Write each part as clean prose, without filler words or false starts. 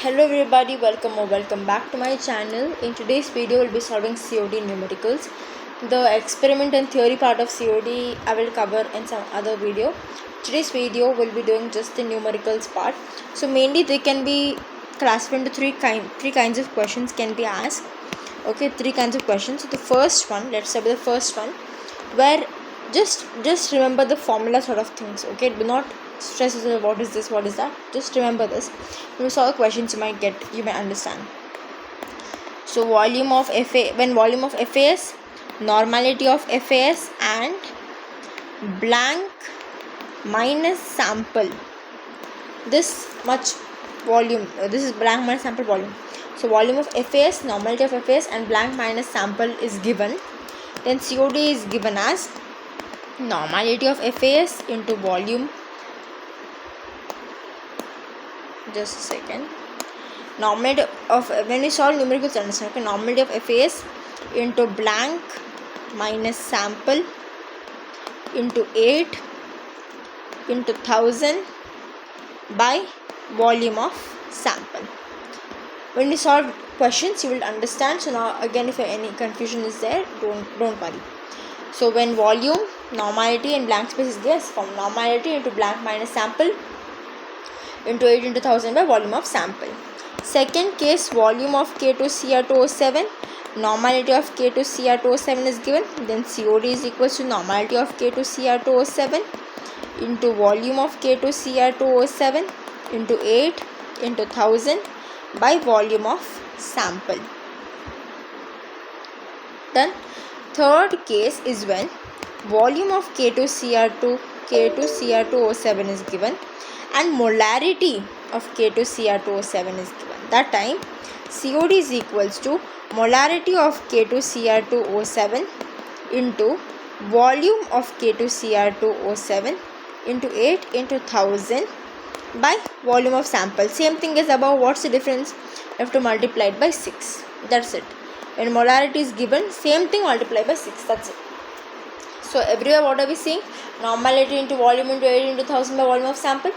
Hello everybody, welcome back to my channel. In today's video we'll be solving COD numericals. The experiment and theory part of COD I will cover in some other video. Today's video will be doing just the numericals part. So mainly they can be classified into three kinds of questions can be asked. Okay, three kinds of questions. So the first one, let's start with the first one, where just remember the formula sort of things. Okay, do not stress yourself what is this, what is that. Just remember this. When you solve questions you may understand. So volume of FA, when volume of FAS, normality of FAS and blank minus sample, this much volume, this is blank minus sample volume. So volume of FAS, normality of FAS and blank minus sample is given. Then COD is given as normality of FAS into volume. Just a second. Normality of, when we solve numericals, understand, okay, normality of FAS into blank minus sample into 8 into 1000 by volume of sample. When we solve questions you will understand. So now again, if any confusion is there, don't worry. So when volume, normality and blank space is given, from normality into blank minus sample into 8 into 1000 by volume of sample. Second case, volume of K2Cr2O7, normality of K2Cr2O7 is given. Then COD is equals to normality of K2Cr2O7 into volume of K2Cr2O7 into 8 into 1000 by volume of sample. Then third case is when volume of K2Cr2O7 is given and molarity of K2Cr2O7 is given. That time COD is equals to molarity of K2Cr2O7 into volume of K2Cr2O7 into 8 into 1000 by volume of sample. Same thing as above. What's the difference? You have to multiply it by 6. That's it. When molarity is given, same thing, multiply by 6. That's it. So everywhere what are we seeing? Normality into volume into 8 into 1000 by volume of sample.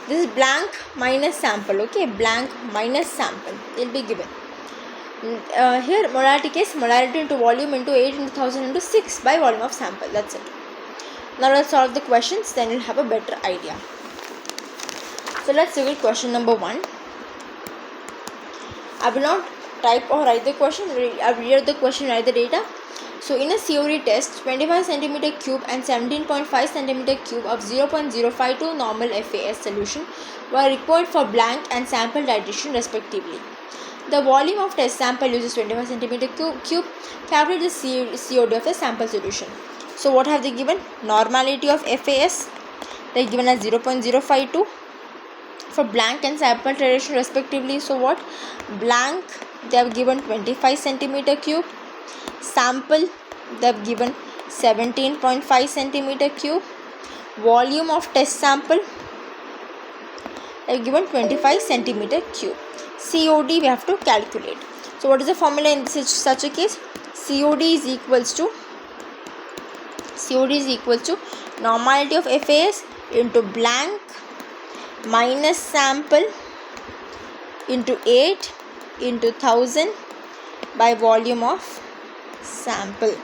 This is blank minus sample. Okay, blank minus sample will be given. Here molarity case, molarity into volume into 8 into 1000 into 6 by volume of sample. That's it. Now let's solve the questions, then you'll have a better idea. So let's look at question number 1. I will not type or write the question. I will read the question, write the data. So in a COD test, 25 cm cube and 17.5 cm cube of 0.052 normal FAS solution were required for blank and sample titration respectively. The volume of test sample uses 25 cm cube. Calculate the COD of the sample solution. So what have they given? Normality of FAS, they are given as 0.052 for blank and sample titration respectively. So what? Blank they have given 25 cm cube. Sample they have given 17.5 cm cube. Volume of test sample they have given 25 cm cube. COD we have to calculate. So what is the formula in such a case? COD is equals to normality of FAS into blank minus sample into 8 into 1000 by volume of sample.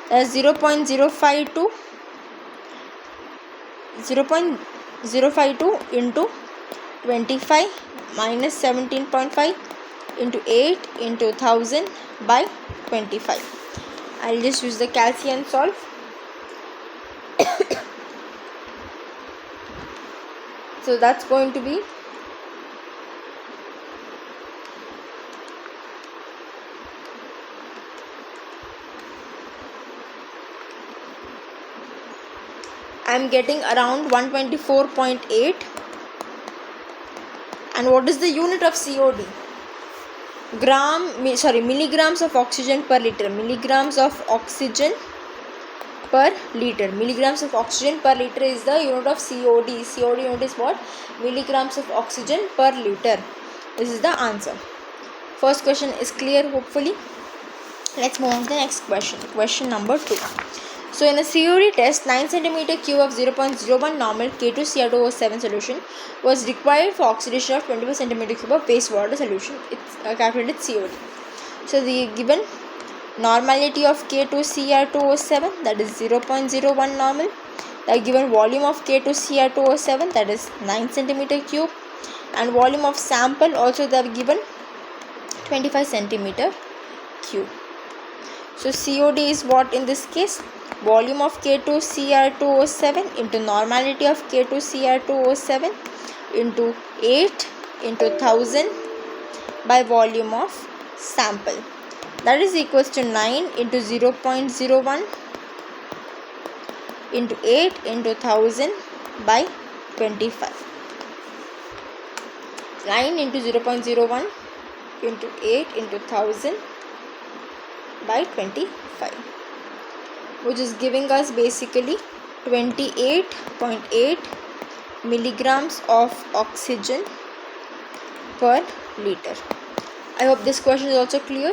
That is 0.052 into 25 minus 17.5 into 8 into 1000 by 25. I'll just use the calcium solve. So that's going to be I'm getting around 124.8. And what is the unit of COD? Milligrams of oxygen per liter. Milligrams of oxygen per liter. Milligrams of oxygen per liter is the unit of COD. COD unit is what? Milligrams of oxygen per liter. This is the answer. First question is clear, hopefully. Let's move on to the next question. Question number 2. So in a COD test, 9 cm cube of 0.01 normal K2Cr2O7 solution was required for oxidation of 25 cm cube of wastewater solution. It's calculated COD. So the given normality of K2Cr2O7, that is 0.01 normal. The given volume of K2Cr2O7, that is 9 cm cube, and volume of sample also they have given 25 cm cube. So COD is what in this case? Volume of K2Cr2O7 into normality of K2Cr2O7 into 8 into 1000 by volume of sample. That is equals to 9 into 0.01 into 8 into 1000 by 25. 9 into 0.01 into 8 into 1000 by 25, which is giving us basically 28.8 milligrams of oxygen per liter. I hope this question is also clear.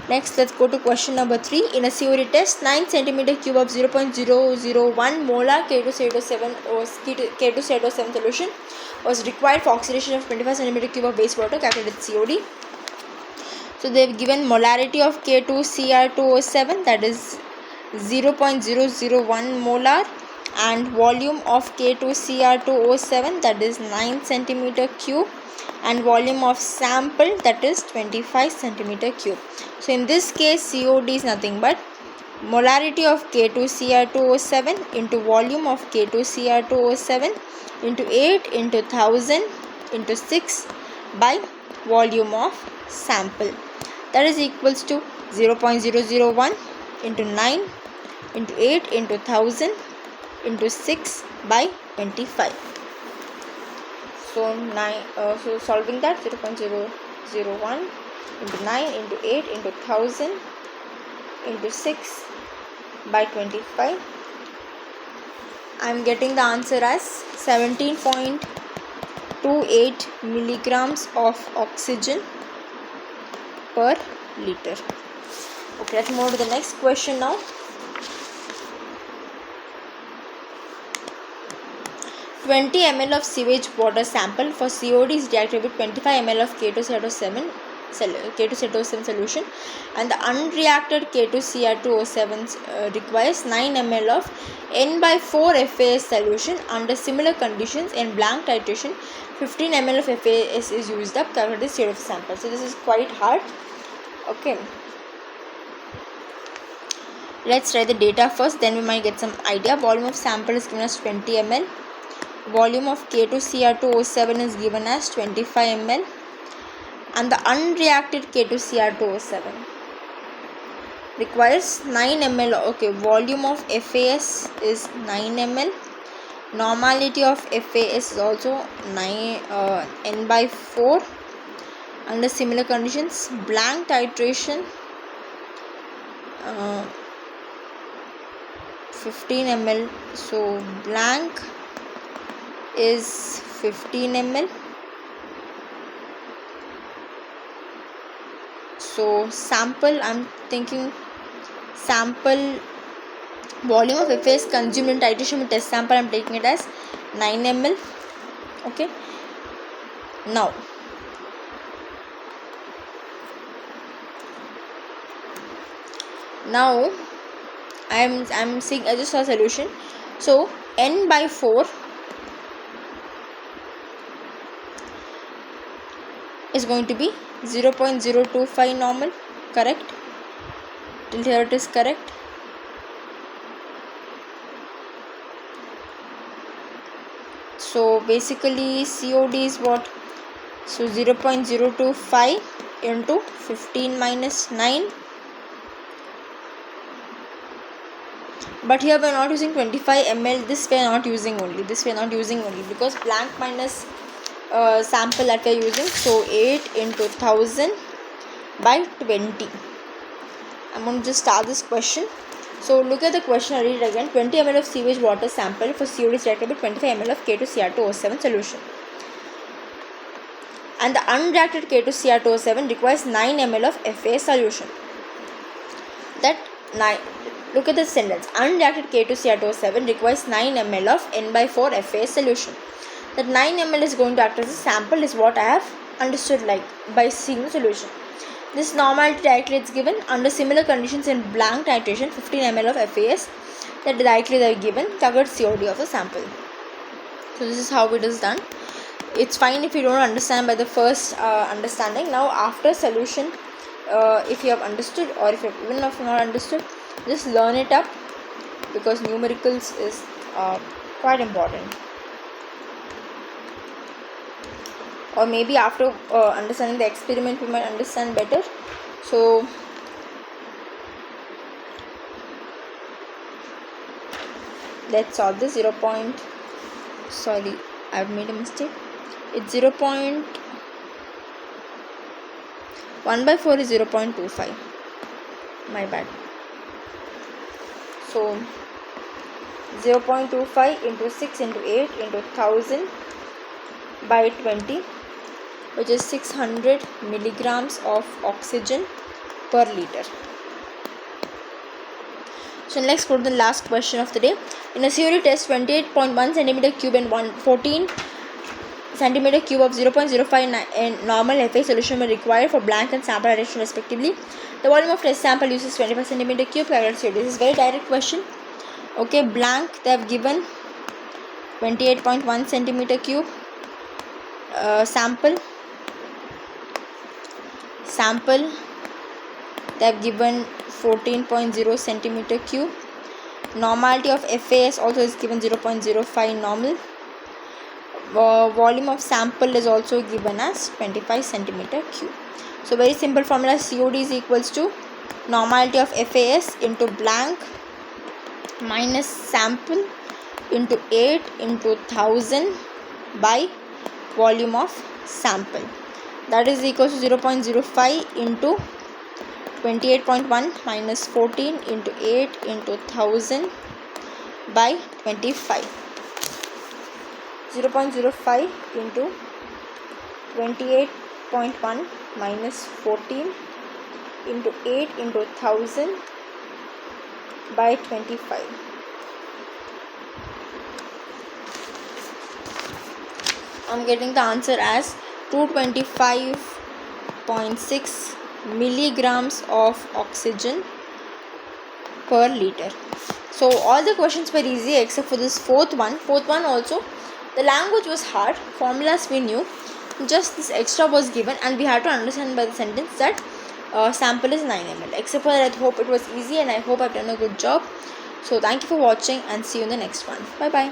Next, let's go to question number 3. In a COD test, 9 cm cube of 0.001 molar K2Cr2O7 solution was required for oxidation of 25 cm cube of wastewater. Calculated COD. So they have given molarity of K2Cr2O7, that is 0.001 molar, and volume of K2Cr2O7, that is 9 cm cube, and volume of sample, that is 25 cm cube. So in this case COD is nothing but molarity of K2Cr2O7 into volume of K2Cr2O7 into 8 into 1000 into 6 by volume of sample. That is equals to 0.001 into 9 into 8 into 1000 into 6 by 25. So solving that, 0.001 into 9 into 8 into 1000 into 6 by 25. I am getting the answer as 17.28 milligrams of oxygen per liter. Okay, let's move to the next question now. 20 ml of sewage water sample for COD is reacted with 25 ml of K2Cr2O7 solution, and the unreacted K2Cr2O7 requires 9 ml of N/4 FAS solution under similar conditions in blank titration. 15 ml of FAS is used up. Calculate the COD of sample. So this is quite hard. Okay, let's try the data first, then we might get some idea. Volume of sample is given as 20 ml. Volume of K2Cr2O7 is given as 25 ml, and the unreacted K2Cr2O7 requires 9 ml. Okay, volume of FAS is 9 ml. Normality of FAS is also N/4 under similar conditions. Blank titration 15 ml. So blank is 15 ml. So sample, I'm thinking sample volume of FAS consumed in titration with test sample, I'm taking it as 9 ml. Okay, now I'm seeing, I just saw a solution. So N/4 is going to be 0.025 normal, correct? Till here it is correct. So basically COD is what? So 0.025 into 15 minus 9. But here we are not using 25 ml. This we are not using only. Because blank minus sample that we are using. So 8 into 1000 by 20. I'm going to just start this question. So look at the question, I read it again. 20 ml of sewage water sample for COD is reacted with 25 ml of K2Cr2O7 solution, and the unreacted K2Cr2O7 requires 9 ml of FAS solution. That Look at the sentence. Unreacted K2CR7 requires 9 ml of N by 4 FAS solution. That 9 ml is going to act as a sample is what I have understood like by seeing the solution. This normality directly is given under similar conditions in blank titration 15 ml of FAS that directly they are given. Calculate COD of the sample. So this is how it is done. It's fine if you don't understand by the first understanding. Now after solution, if you have understood or if you have, even if you have not understood, just learn it up because numericals is quite important. Or maybe after understanding the experiment we might understand better. So let's solve this. Sorry, I've made a mistake. It's 1 by 4 is 0.25. My bad. So 0.25 into 6 into 8 into 1000 by 20, which is 600 milligrams of oxygen per liter. So next go to the last question of the day. In a COD test, 28.1 centimeter cube and 14 centimeter cube of 0.05 and normal FA solution were required for blank and sample addition respectively. The volume of test sample uses 25 centimeter cube. This is very direct question. Okay, blank they have given 28.1 centimeter cube. Sample they have given 14.0 centimeter cube. Normality of FAS also is given 0.05 normal. Volume of sample is also given as 25 centimeter cube. So very simple formula. COD is equals to normality of FAS into blank minus sample into 8 into 1000 by volume of sample. That is equals to 0.05 into 28.1 minus 14 into 8 into 1000 by 25. 0.05 into 28.1 minus 14 into 8 into 1000 by 25. I'm getting the answer as 225.6 milligrams of oxygen per liter. So all the questions were easy except for this fourth one also. The language was hard, formulas we knew, just this extra was given and we had to understand by the sentence that sample is 9 ml. Except for that, I hope it was easy and I hope I've done a good job. So thank you for watching and see you in the next one. Bye bye.